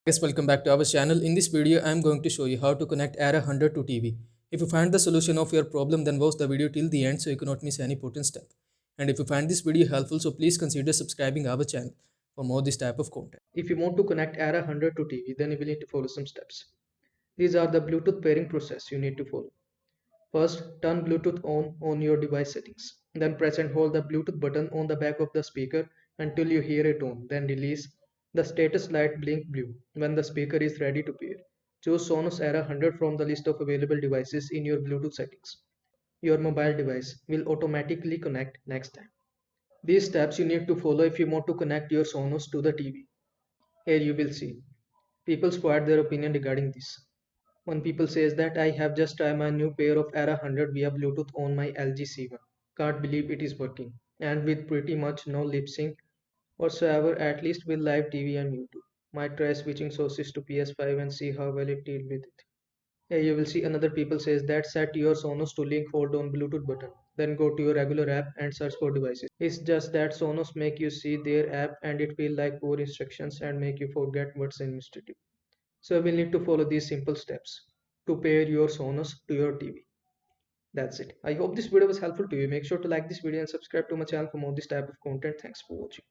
Guys, welcome back to our channel. In this video, I am going to show you how to connect Era 100 to TV. If you find the solution of your problem, then watch the video till the end so you cannot miss any important step. And if you find this video helpful, so please consider subscribing our channel for more this type of content. If you want to connect Era 100 to TV, then you will need to follow some steps. These are the Bluetooth pairing process you need to follow. First, turn Bluetooth on your device settings. Then press and hold the Bluetooth button on the back of the speaker until you hear a tone. Then release. The status light blink blue when the speaker is ready to pair. Choose Sonos Era 100 from the list of available devices in your Bluetooth settings. Your mobile device will automatically connect next time. These steps you need to follow if you want to connect your Sonos to the TV. Here you will see. People squad their opinion regarding this. One people says that I have just tried my new pair of Era 100 via Bluetooth on my LG C1. Can't believe it is working. And with pretty much no lip sync whatsoever, at least with live TV and YouTube. Might try switching sources to PS5 and see how well it deals with it. Here you will see another people says that set your Sonos to link hold on Bluetooth button. Then go to your regular app and search for devices. It's just that Sonos make you see their app and it feel like poor instructions and make you forget what's administrative. So we'll need to follow these simple steps to pair your Sonos to your TV. That's it. I hope this video was helpful to you. Make sure to like this video and subscribe to my channel for more this type of content. Thanks for watching.